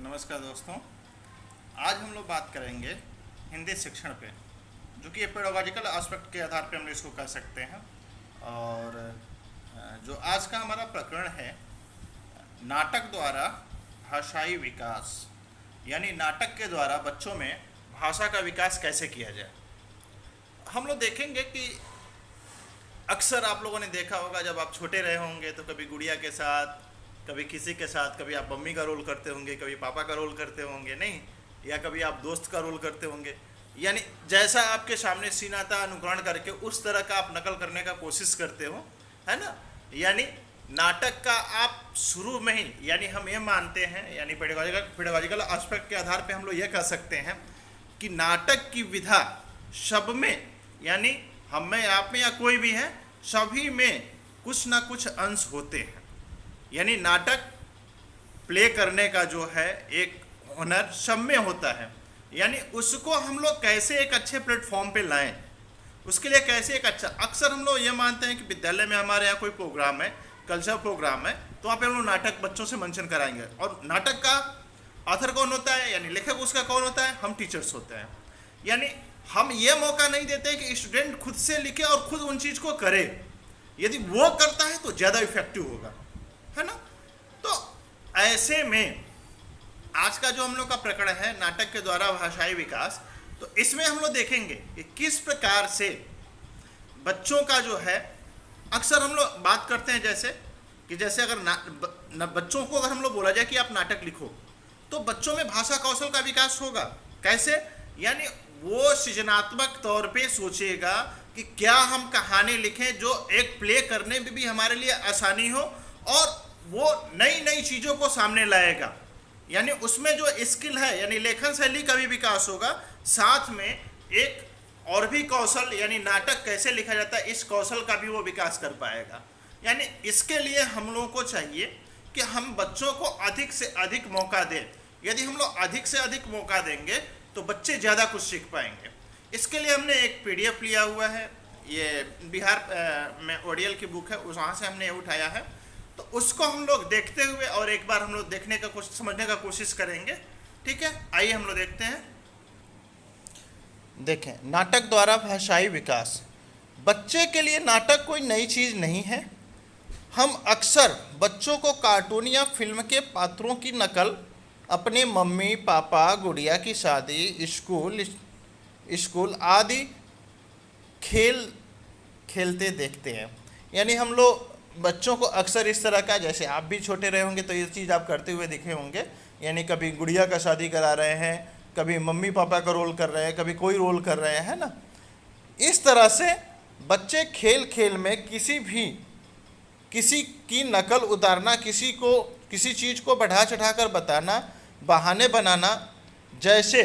नमस्कार दोस्तों। आज हम लोग बात करेंगे हिंदी शिक्षण पे, जो कि पेडागॉजिकल एस्पेक्ट के आधार पे हम इसको कर सकते हैं। और जो आज का हमारा प्रकरण है, नाटक द्वारा भाषाई विकास, यानी नाटक के द्वारा बच्चों में भाषा का विकास कैसे किया जाए। हम लोग देखेंगे कि अक्सर आप लोगों ने देखा होगा, जब आप छोटे रहे होंगे तो कभी गुड़िया के साथ, कभी किसी के साथ, कभी आप मम्मी का रोल करते होंगे, कभी पापा का रोल करते होंगे, नहीं, या कभी आप दोस्त का रोल करते होंगे। यानी जैसा आपके सामने सीन आता है, अनुकरण करके उस तरह का आप नकल करने का कोशिश करते हो, है ना। यानी नाटक का आप शुरू में ही, यानी हम ये मानते हैं, यानी पेडागॉजिकल एस्पेक्ट के आधार पे हम लोग ये कह सकते हैं कि नाटक की विधा सब में, यानी हम में, आप में, या कोई भी है, सभी में कुछ ना कुछ अंश होते हैं। यानी नाटक प्ले करने का जो है एक हुनर सब में होता है। यानी उसको हम लोग कैसे एक अच्छे प्लेटफॉर्म पे लाएं, उसके लिए कैसे एक अच्छा, अक्सर हम लोग ये मानते हैं कि विद्यालय में हमारे यहाँ कोई प्रोग्राम है, कल्चर प्रोग्राम है, तो वहाँ पे हम लोग नाटक बच्चों से मंचन कराएंगे। और नाटक का ऑथर कौन होता है, यानी लेखक उसका कौन होता है, हम टीचर्स होते हैं। यानी हम ये मौका नहीं देते कि स्टूडेंट खुद से लिखे और खुद उन चीज़ को करे। यदि वो करता है तो ज़्यादा इफेक्टिव होगा, है ना। तो ऐसे में आज का जो हम लोग का प्रकरण है, नाटक के द्वारा भाषाई विकास, तो इसमें हम लोग देखेंगे कि किस प्रकार से बच्चों का जो है, अक्सर हम लोग बात करते हैं जैसे अगर बच्चों को अगर हम लोग बोला जाए कि आप नाटक लिखो, तो बच्चों में भाषा कौशल का विकास होगा। कैसे? यानी वो सृजनात्मक तौर पे सोचेगा कि क्या हम कहानी लिखें जो एक प्ले करने में भी हमारे लिए आसानी हो, और वो नई नई चीज़ों को सामने लाएगा। यानी उसमें जो स्किल है, यानी लेखन शैली का भी विकास होगा, साथ में एक और भी कौशल, यानी नाटक कैसे लिखा जाता है, इस कौशल का भी वो विकास कर पाएगा। यानी इसके लिए हम लोगों को चाहिए कि हम बच्चों को अधिक से अधिक मौका दें। यदि हम लोग अधिक से अधिक मौका देंगे तो बच्चे ज़्यादा कुछ सीख पाएंगे। इसके लिए हमने एक PDF लिया हुआ है, ये बिहार में ओडियल की बुक है, उस वहाँ से हमने ये उठाया है। तो उसको हम लोग देखते हुए और एक बार हम लोग देखने का कुछ समझने का कोशिश करेंगे। ठीक है, आइए हम लोग देखते हैं। देखें, नाटक द्वारा भाषाई विकास। बच्चे के लिए नाटक कोई नई चीज़ नहीं है। हम अक्सर बच्चों को कार्टून या फिल्म के पात्रों की नकल अपने मम्मी पापा, गुड़िया की शादी, स्कूल आदि खेलते देखते हैं। यानी हम लोग बच्चों को अक्सर इस तरह का, जैसे आप भी छोटे रहे होंगे तो ये चीज़ आप करते हुए दिखे होंगे। यानी कभी गुड़िया का शादी करा रहे हैं, कभी मम्मी पापा का रोल कर रहे हैं, कभी कोई रोल कर रहे हैं, ना। इस तरह से बच्चे खेल खेल में किसी की नकल उतारना, किसी चीज़ को बढ़ा चढ़ा कर बताना, बहाने बनाना, जैसे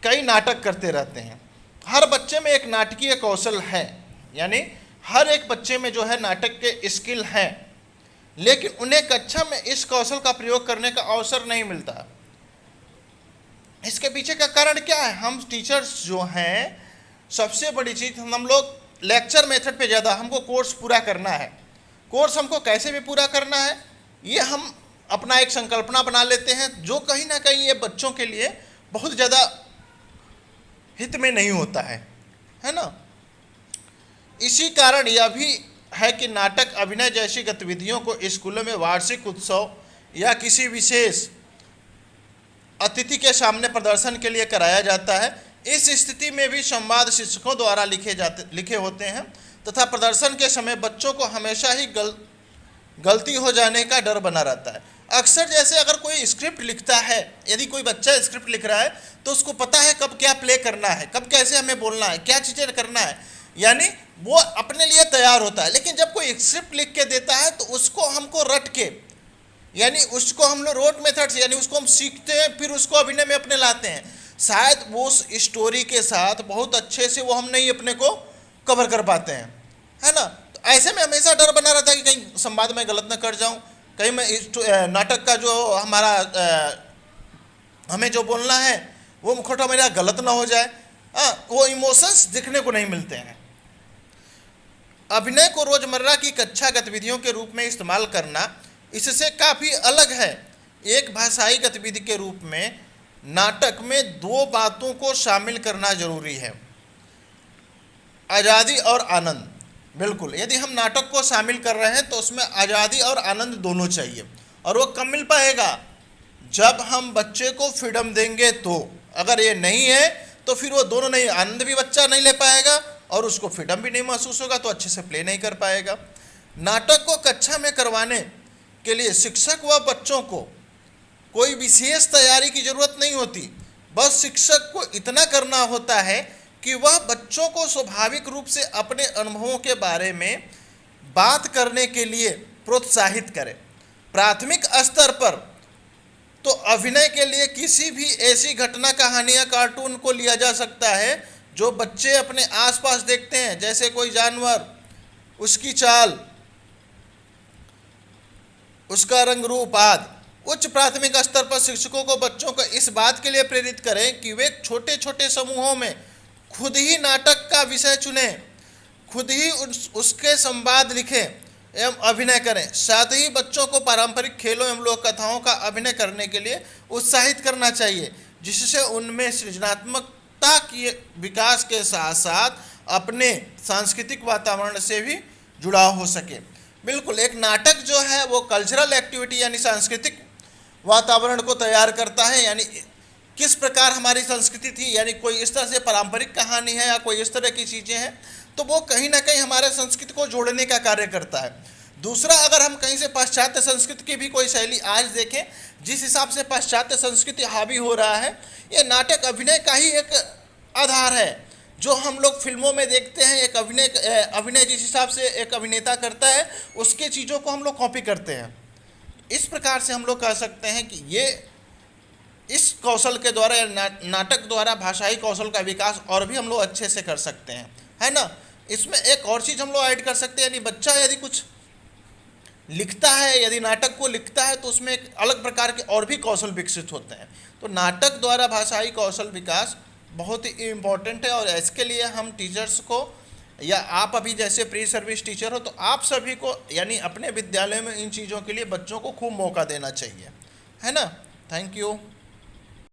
कई नाटक करते रहते हैं। हर बच्चे में एक नाटकीय कौशल है, यानी हर एक बच्चे में जो है नाटक के स्किल हैं, लेकिन उन्हें कक्षा में इस कौशल का प्रयोग करने का अवसर नहीं मिलता। इसके पीछे का कारण क्या है? हम टीचर्स जो हैं, सबसे बड़ी चीज़, हम लोग लेक्चर मेथड पे ज़्यादा, हमको कोर्स पूरा करना है। कोर्स हमको कैसे भी पूरा करना है, ये हम अपना एक संकल्पना बना लेते हैं, जो कहीं ना कहीं ये बच्चों के लिए बहुत ज़्यादा हित में नहीं होता है ना। इसी कारण यह भी है कि नाटक, अभिनय जैसी गतिविधियों को स्कूलों में वार्षिक उत्सव या किसी विशेष अतिथि के सामने प्रदर्शन के लिए कराया जाता है। इस स्थिति में भी संवाद शिक्षकों द्वारा लिखे होते हैं तथा प्रदर्शन के समय बच्चों को हमेशा ही गलती हो जाने का डर बना रहता है। अक्सर जैसे अगर कोई स्क्रिप्ट लिखता है, यदि कोई बच्चा स्क्रिप्ट लिख रहा है तो उसको पता है कब क्या प्ले करना है, कब कैसे हमें बोलना है, क्या चीज़ें करना है, यानी वो अपने लिए तैयार होता है। लेकिन जब कोई स्क्रिप्ट लिख के देता है तो उसको हमको रट के, यानी उसको हम लोग रोट मेथड से, यानी उसको हम सीखते हैं, फिर उसको अभिनय में अपने लाते हैं। शायद वो उस स्टोरी के साथ बहुत अच्छे से वो हम नहीं अपने को कवर कर पाते हैं, है ना। तो ऐसे में हमेशा डर बना रहता है कि कहीं संवाद में गलत ना कर जाऊं, कहीं मैं नाटक का जो हमारा हमें जो बोलना है वो मुखौटा मेरा गलत ना हो जाए। वो इमोशंस दिखने को नहीं मिलते हैं। अभिनय को रोजमर्रा की कक्षा गतिविधियों के रूप में इस्तेमाल करना इससे काफ़ी अलग है। एक भाषाई गतिविधि के रूप में नाटक में दो बातों को शामिल करना जरूरी है, आज़ादी और आनंद। बिल्कुल, यदि हम नाटक को शामिल कर रहे हैं तो उसमें आज़ादी और आनंद दोनों चाहिए, और वो कब मिल पाएगा? जब हम बच्चे को फ्रीडम देंगे तो। अगर ये नहीं है तो फिर वो दोनों नहीं, आनंद भी बच्चा नहीं ले पाएगा और उसको फ्रीडम भी नहीं महसूस होगा, तो अच्छे से प्ले नहीं कर पाएगा। नाटक को कक्षा में करवाने के लिए शिक्षक व बच्चों को कोई विशेष तैयारी की जरूरत नहीं होती, बस शिक्षक को इतना करना होता है कि वह बच्चों को स्वाभाविक रूप से अपने अनुभवों के बारे में बात करने के लिए प्रोत्साहित करें। प्राथमिक स्तर पर तो अभिनय के लिए किसी भी ऐसी घटना, कहानी या कार्टून को लिया जा सकता है जो बच्चे अपने आसपास देखते हैं, जैसे कोई जानवर, उसकी चाल, उसका रंग रूप आदि। उच्च प्राथमिक स्तर पर शिक्षकों को बच्चों को इस बात के लिए प्रेरित करें कि वे छोटे छोटे समूहों में खुद ही नाटक का विषय चुनें, खुद ही उसके संवाद लिखें एवं अभिनय करें। साथ ही बच्चों को पारंपरिक खेलों एवं लोक कथाओं का अभिनय करने के लिए उत्साहित करना चाहिए, जिससे उनमें सृजनात्मकता के विकास के साथ साथ अपने सांस्कृतिक वातावरण से भी जुड़ाव हो सके। बिल्कुल, एक नाटक जो है वो कल्चरल एक्टिविटी यानी सांस्कृतिक वातावरण को तैयार करता है, यानी किस प्रकार हमारी संस्कृति थी, यानी कोई इस तरह से पारंपरिक कहानी है या कोई इस तरह की चीज़ें हैं, तो वो कहीं ना कहीं हमारे संस्कृति को जोड़ने का कार्य करता है। दूसरा, अगर हम कहीं से पाश्चात्य संस्कृति की भी कोई शैली आज देखें, जिस हिसाब से पाश्चात्य संस्कृति हावी हो रहा है, ये नाटक अभिनय का ही एक आधार है। जो हम लोग फिल्मों में देखते हैं, एक अभिनय जिस हिसाब से एक अभिनेता करता है, उसके चीज़ों को हम लोग कॉपी करते हैं। इस प्रकार से हम लोग कह सकते हैं कि ये इस कौशल के द्वारा या नाटक द्वारा भाषाई कौशल का विकास और भी हम लोग अच्छे से कर सकते हैं, है ना। इसमें एक और चीज़ हम लोग ऐड कर सकते हैं, यानी बच्चा यदि कुछ लिखता है, यदि नाटक को लिखता है, तो उसमें एक अलग प्रकार के और भी कौशल विकसित होते हैं। तो नाटक द्वारा भाषाई कौशल विकास बहुत ही इम्पोर्टेंट है, और इसके लिए हम टीचर्स को, या आप अभी जैसे प्री सर्विस टीचर हो, तो आप सभी को यानी अपने विद्यालय में इन चीज़ों के लिए बच्चों को खूब मौका देना चाहिए, है ना। Thank you.